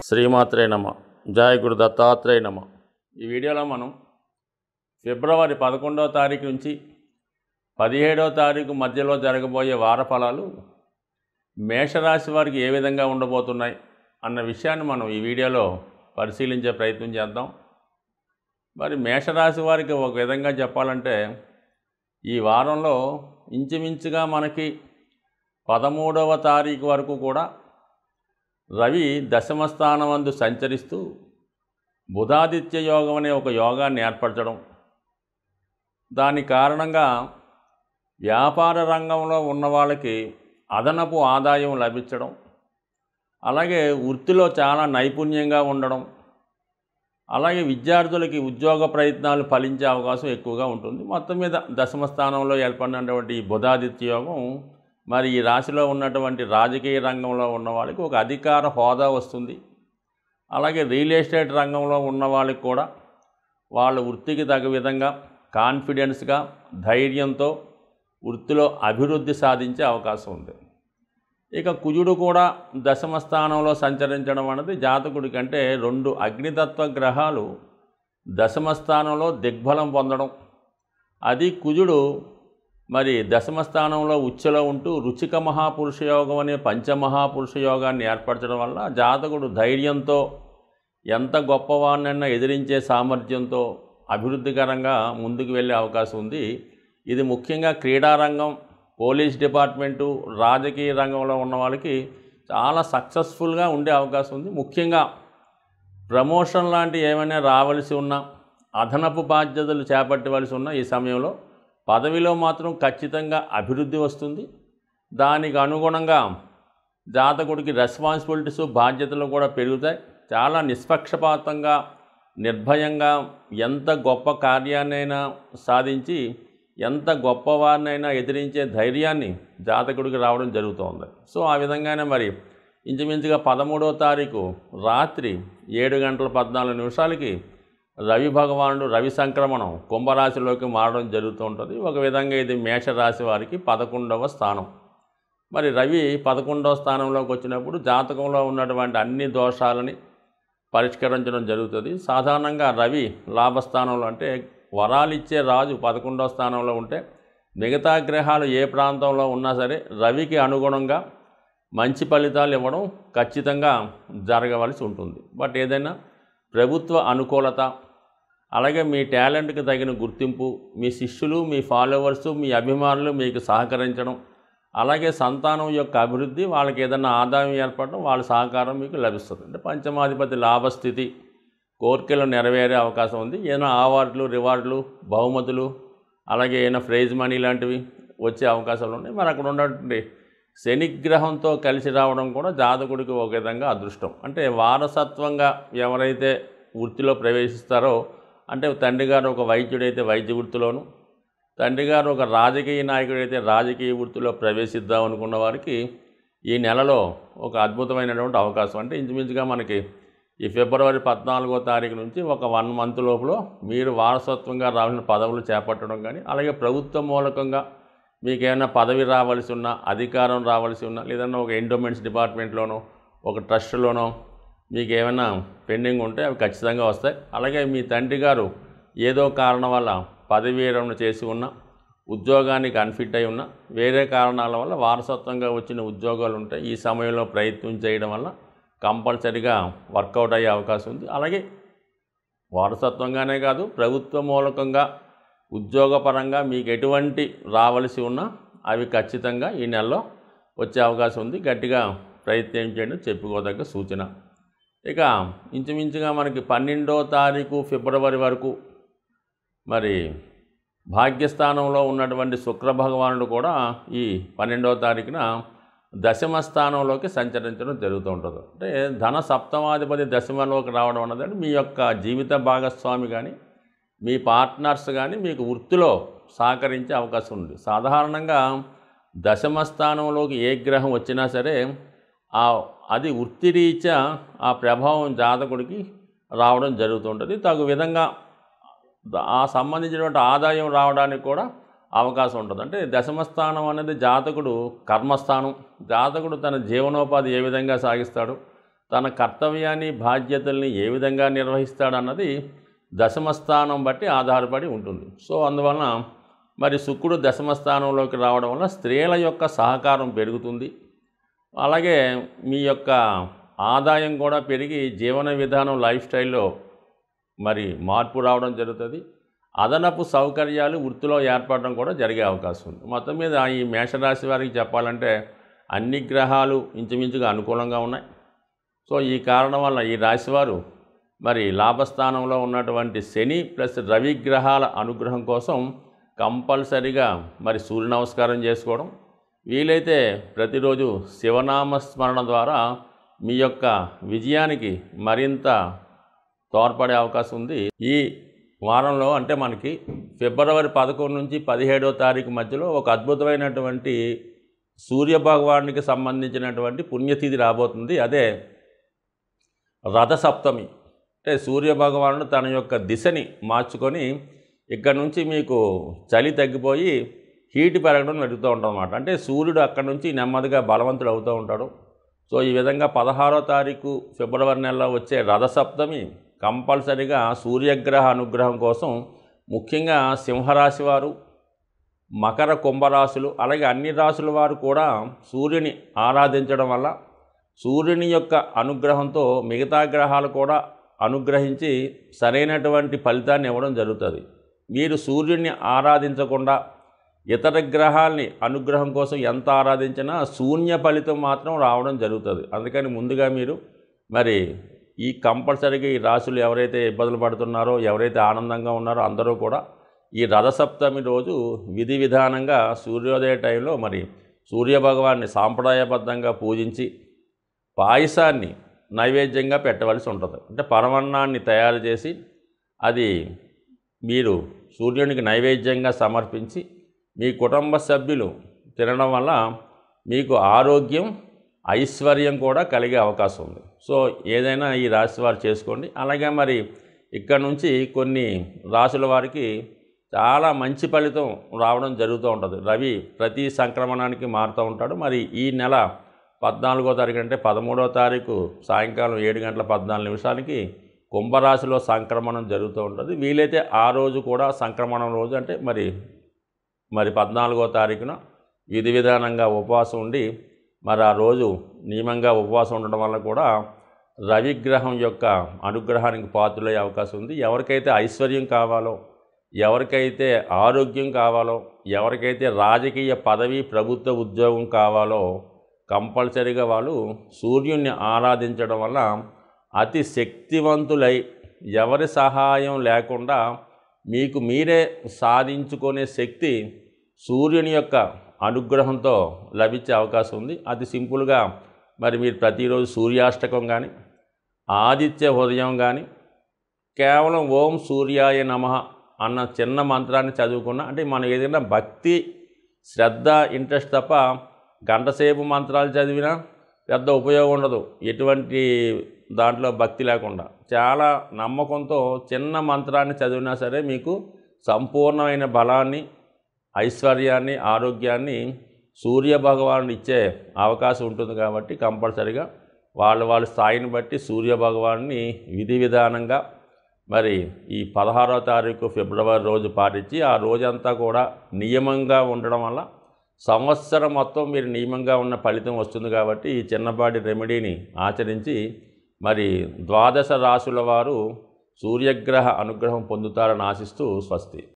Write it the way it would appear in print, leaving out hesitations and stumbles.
శ్రీమాత్రే నమ. జయ గురు దత్తాత్రేయ నమ. ఈ వీడియోలో మనం ఫిబ్రవరి 11వ తారీఖు నుంచి 17వ తారీఖు మధ్యలో జరగబోయే వార ఫలాలు మేషరాశి వారికి ఏ విధంగా ఉండబోతున్నాయి అన్న విషయాన్ని మనం ఈ వీడియోలో పరిశీలించే ప్రయత్నం చేద్దాం. మరి మేషరాశి వారికి ఒక విధంగా చెప్పాలంటే ఈ వారంలో ఇంచుమించుగా మనకి 13వ తారీఖు వరకు కూడా రవి దశమ స్థానమందు సంచరిస్తూ బుధాదిత్య యోగం అనే ఒక యోగాన్ని ఏర్పరచడం, దాని కారణంగా వ్యాపార రంగంలో ఉన్న వాళ్ళకి అదనపు ఆదాయం లభించడం, అలాగే వృత్తిలో చాలా నైపుణ్యంగా ఉండడం, అలాగే విద్యార్థులకి ఉద్యోగ ప్రయత్నాలు ఫలించే అవకాశం ఎక్కువగా ఉంటుంది. మొత్తం మీద దశమ స్థానంలో ఏర్పడినటువంటి ఈ బుధాదిత్య యోగం మరి ఈ రాశిలో ఉన్నటువంటి రాజకీయ రంగంలో ఉన్న వాళ్ళకి ఒక అధికార హోదా వస్తుంది. అలాగే రియల్ ఎస్టేట్ రంగంలో ఉన్న వాళ్ళకి కూడా వాళ్ళ వృత్తికి తగ్గ విధంగా కాన్ఫిడెన్స్గా ధైర్యంతో వృత్తిలో అభివృద్ధి సాధించే అవకాశం ఉంది. ఇక కుజుడు కూడా దశమ స్థానంలో సంచరించడం అనేది జాతకుడి కంటే 2 అగ్నితత్వ గ్రహాలు దశమ స్థానంలో దిగ్బలం పొందడం, అది కుజుడు మరి దశమ స్థానంలో ఉచ్చలో ఉంటూ రుచిక మహాపురుష యోగం అనే పంచమహాపురుష యోగాన్ని ఏర్పరచడం వల్ల జాతకుడు ధైర్యంతో ఎంత గొప్పవాడినైనా ఎదిరించే సామర్థ్యంతో అభివృద్ధికరంగా ముందుకు వెళ్ళే అవకాశం ఉంది. ఇది ముఖ్యంగా క్రీడారంగం, పోలీస్ డిపార్ట్మెంటు, రాజకీయ రంగంలో ఉన్న వాళ్ళకి చాలా సక్సెస్ఫుల్గా ఉండే అవకాశం ఉంది. ముఖ్యంగా ప్రమోషన్ లాంటి ఏమైనా రావాల్సి ఉన్నా, అదనపు బాధ్యతలు చేపట్టవలసి ఉన్న ఈ సమయంలో పదవిలో మాత్రం ఖచ్చితంగా అభివృద్ధి వస్తుంది. దానికి అనుగుణంగా జాతకుడికి రెస్పాన్సిబిలిటీస్, బాధ్యతలు కూడా పెరుగుతాయి. చాలా నిష్పక్షపాతంగా, నిర్భయంగా ఎంత గొప్ప కార్యాన్నైనా సాధించి ఎంత గొప్పవారినైనా ఎదిరించే ధైర్యాన్ని జాతకుడికి రావడం జరుగుతోంది. సో ఆ విధంగానే మరి ఇంచుమించుగా 13వ తారీఖు రాత్రి 7:14 రవి భగవానుడు రవి సంక్రమణం కుంభరాశిలోకి మారడం జరుగుతూ ఉంటుంది. ఒక విధంగా ఇది మేషరాశి వారికి 11వ స్థానం. మరి రవి 11వ స్థానంలోకి వచ్చినప్పుడు జాతకంలో ఉన్నటువంటి అన్ని దోషాలని పరిష్కరించడం జరుగుతుంది. సాధారణంగా రవి లాభస్థానంలో అంటే వరాలిచ్చే రాజు 11వ స్థానంలో ఉంటే మిగతా గ్రహాలు ఏ ప్రాంతంలో ఉన్నా సరే రవికి అనుగుణంగా మంచి ఫలితాలు ఇవ్వడం ఖచ్చితంగా జరగవలసి ఉంటుంది. బట్ ఏదైనా ప్రభుత్వ అనుకూలత, అలాగే మీ టాలెంట్కి తగిన గుర్తింపు, మీ శిష్యులు, మీ ఫాలోవర్సు, మీ అభిమానులు మీకు సహకరించడం, అలాగే సంతానం యొక్క అభివృద్ధి, వాళ్ళకి ఏదైనా ఆదాయం ఏర్పడడం, వాళ్ళ సహకారం మీకు లభిస్తుంది. అంటే పంచమాధిపతి లాభస్థితి, కోరికలు నెరవేరే అవకాశం ఉంది. ఏదైనా అవార్డులు, రివార్డులు, బహుమతులు, అలాగే ఏదైనా ప్రైజ్ మనీ లాంటివి వచ్చే అవకాశాలు ఉన్నాయి. మరి అక్కడ ఉన్నటువంటి శనిగ్రహంతో కలిసి రావడం కూడా జాతకుడికి ఒక విధంగా అదృష్టం. అంటే వారసత్వంగా ఎవరైతే వృత్తిలో ప్రవేశిస్తారో, అంటే తండ్రి గారు ఒక వైద్యుడైతే వైద్య వృత్తిలోను, తండ్రి గారు ఒక రాజకీయ నాయకుడైతే రాజకీయ వృత్తిలో ప్రవేశిద్దాం అనుకున్న వారికి ఈ నెలలో ఒక అద్భుతమైనటువంటి అవకాశం. అంటే ఇంచుమించుగా మనకి ఈ ఫిబ్రవరి 14వ తారీఖు నుంచి ఒక 1 మంత్ లోపల మీరు వారసత్వంగా రావాల్సిన పదవులు చేపట్టడం కానీ, అలాగే ప్రభుత్వ మూలకంగా మీకు ఏమైనా పదవి రావాల్సి ఉన్నా, అధికారం రావాల్సి ఉన్నా, లేదన్నా ఒక ఎండోమెంట్స్ డిపార్ట్మెంట్లోనో ఒక ట్రస్ట్లోనో మీకు ఏమైనా పెండింగ్ ఉంటే అవి ఖచ్చితంగా వస్తాయి. అలాగే మీ తండ్రి గారు ఏదో కారణం వల్ల పదవి విరమణ చేసి ఉన్నా, ఉద్యోగానికి అన్ఫిట్ అయి ఉన్నా, వేరే కారణాల వల్ల వారసత్వంగా వచ్చిన ఉద్యోగాలు ఉంటాయి. ఈ సమయంలో ప్రయత్నం చేయడం వల్ల కంపల్సరీగా వర్కౌట్ అయ్యే అవకాశం ఉంది. అలాగే వారసత్వంగానే కాదు, ప్రభుత్వ మూలకంగా ఉద్యోగపరంగా మీకు ఎటువంటి రావాల్సి ఉన్నా అవి ఖచ్చితంగా ఈ నెలలో వచ్చే అవకాశం ఉంది. గట్టిగా ప్రయత్నం చేయండి, చెప్పుకోదగ్గ సూచన. ఇక ఇంచుమించుగా మనకి 12వ తారీఖు ఫిబ్రవరి వరకు మరి భాగ్యస్థానంలో ఉన్నటువంటి శుక్రభగవానుడు కూడా ఈ 12వ తారీఖున దశమ స్థానంలోకి సంచరించడం జరుగుతూ ఉంటుంది. అంటే ధన సప్తమాధిపతి దశమలోకి రావడం అన్నది మీ యొక్క జీవిత భాగస్వామి కానీ, మీ పార్ట్నర్స్ కానీ మీకు వృత్తిలో సహకరించే అవకాశం ఉంది. సాధారణంగా దశమ స్థానంలోకి ఏ గ్రహం వచ్చినా సరే అది వృత్తిరీత్యా ఆ ప్రభావం జాతకుడికి రావడం జరుగుతుంటుంది. తగు విధంగా ఆ సంబంధించినటువంటి ఆదాయం రావడానికి కూడా అవకాశం ఉంటుంది. అంటే దశమ స్థానం అనేది జాతకుడు కర్మస్థానం. జాతకుడు తన జీవనోపాధి ఏ విధంగా సాగిస్తాడు, తన కర్తవ్యాన్ని బాధ్యతల్ని ఏ విధంగా నిర్వహిస్తాడన్నది దశమ స్థానం బట్టి ఆధారపడి ఉంటుంది. సో అందువలన మరి శుక్రుడు దశమ స్థానంలోకి రావడం వల్ల స్త్రీల యొక్క సహకారం పెరుగుతుంది. అలాగే మీ యొక్క ఆదాయం కూడా పెరిగి జీవన విధానం లైఫ్ స్టైల్లో మరి మార్పు రావడం జరుగుతుంది. అదనపు సౌకర్యాలు వృత్తిలో ఏర్పడడం కూడా జరిగే అవకాశం ఉంది. మొత్తం మీద ఈ మేషరాశి వారికి చెప్పాలంటే అన్ని గ్రహాలు ఇంచుమించుగా అనుకూలంగా ఉన్నాయి. సో ఈ కారణం వల్ల ఈ రాశివారు మరి లాభస్థానంలో ఉన్నటువంటి శని ప్లస్ రవి గ్రహాల అనుగ్రహం కోసం కంపల్సరిగా మరి సూర్య నమస్కారం చేసుకోవడం, వీలైతే ప్రతిరోజు శివనామ స్మరణ ద్వారా మీ యొక్క విజయానికి మరింత తోడ్పడే అవకాశం ఉంది. ఈ వారంలో అంటే మనకి ఫిబ్రవరి 11 నుంచి 17వ తారీఖు మధ్యలో ఒక అద్భుతమైనటువంటి సూర్యభగవానునికి సంబంధించినటువంటి పుణ్యతిథి రాబోతుంది. అదే రథసప్తమి. అంటే సూర్యభగవానుడు తన యొక్క దిశని మార్చుకొని ఇక్కడ నుంచి మీకు చలి తగ్గిపోయి హీట్ పెరగడం జరుగుతూ ఉంటుందన్నమాట. అంటే సూర్యుడు అక్కడ నుంచి నెమ్మదిగా బలవంతుడు అవుతూ ఉంటాడు. సో ఈ విధంగా 16వ తారీఖు ఫిబ్రవరి నెలలో వచ్చే రథసప్తమి కంపల్సరిగా సూర్యగ్రహ అనుగ్రహం కోసం ముఖ్యంగా సింహరాశి వారు, మకర కుంభరాశులు, అలాగే అన్ని రాశుల వారు కూడా సూర్యుని ఆరాధించడం వల్ల సూర్యుని యొక్క అనుగ్రహంతో మిగతా గ్రహాలు కూడా అనుగ్రహించి సరైనటువంటి ఫలితాన్ని ఇవ్వడం జరుగుతుంది. మీరు సూర్యుడిని ఆరాధించకుండా ఇతర గ్రహాల్ని అనుగ్రహం కోసం ఎంత ఆరాధించినా శూన్య ఫలితం మాత్రం రావడం జరుగుతుంది. అందుకని ముందుగా మీరు మరి ఈ కంపల్సరీగా ఈ రాశులు ఎవరైతే ఇబ్బందులు పడుతున్నారో, ఎవరైతే ఆనందంగా ఉన్నారో అందరూ కూడా ఈ రథసప్తమి రోజు విధి విధానంగా సూర్యోదయ టైంలో మరి సూర్యభగవాన్ని సాంప్రదాయబద్ధంగా పూజించి పాయసాన్ని నైవేద్యంగా పెట్టవలసి ఉంటుంది. అంటే పరమాన్నాన్ని తయారు చేసి అది మీరు సూర్యునికి నైవేద్యంగా సమర్పించి మీ కుటుంబ సభ్యులు తినడం వల్ల మీకు ఆరోగ్యం, ఐశ్వర్యం కూడా కలిగే అవకాశం ఉంది. సో ఏదైనా ఈ రాశి వారు చేసుకోండి. అలాగే మరి ఇక్కడ నుంచి కొన్ని రాశుల వారికి చాలా మంచి ఫలితం రావడం జరుగుతూ ఉంటుంది. రవి ప్రతి సంక్రమణానికి మారుతూ ఉంటాడు. మరి ఈ నెల 14వ తారీఖు అంటే 13వ తారీఖు సాయంకాలం 7 గంటల 14 నిమిషాలకి కుంభరాశిలో సంక్రమణం జరుగుతూ ఉంటుంది. వీలైతే ఆ రోజు కూడా సంక్రమణం రోజు అంటే మరి 14వ తారీఖున విధి విధానంగా ఉపవాసం ఉండి మరి ఆ రోజు నియమంగా ఉపవాసం ఉండడం వల్ల కూడా రవిగ్రహం యొక్క అనుగ్రహానికి పాత్రులయ్యే అవకాశం ఉంది. ఎవరికైతే ఐశ్వర్యం కావాలో, ఎవరికైతే ఆరోగ్యం కావాలో, ఎవరికైతే రాజకీయ పదవి, ప్రభుత్వ ఉద్యోగం కావాలో కంపల్సరీగా వాళ్ళు సూర్యుడిని ఆరాధించడం వల్ల అతి శక్తివంతులై ఎవరి సహాయం లేకుండా మీకు మీరే సాధించుకునే శక్తి సూర్యుని యొక్క అనుగ్రహంతో లభించే అవకాశం ఉంది. అది సింపుల్గా మరి మీరు ప్రతిరోజు సూర్యాష్టకం కానీ, ఆదిత్య హృదయం కానీ, కేవలం ఓం సూర్యాయ నమః అన్న చిన్న మంత్రాన్ని చదువుకున్నా అంటే మనం ఏదైనా భక్తి, శ్రద్ధ, ఇంట్రెస్ట్ తప్ప గంటసేపు మంత్రాలు చదివినా పెద్ద ఉపయోగం ఉండదు. ఎటువంటి దాంట్లో భక్తి లేకుండా చాలా నమ్మకంతో చిన్న మంత్రాన్ని చదివినా సరే మీకు సంపూర్ణమైన బలాన్ని, ఐశ్వర్యాన్ని, ఆరోగ్యాన్ని సూర్యభగవానుడు ఇచ్చే అవకాశం ఉంటుంది. కాబట్టి కంపల్సరిగా వాళ్ళ స్థాయిని బట్టి సూర్యభగవాన్ని విధి విధానంగా మరి ఈ 16వ తారీఖు ఫిబ్రవరి రోజు పాటించి ఆ రోజంతా కూడా నియమంగా ఉండడం వల్ల సంవత్సరం మొత్తం మీరు నియమంగా ఉన్న ఫలితం వస్తుంది. కాబట్టి ఈ చిన్నపాటి రెమెడీని ఆచరించి మరి 12 రాశుల వారు సూర్యగ్రహ అనుగ్రహం పొందుతారని ఆశిస్తూ స్వస్తి.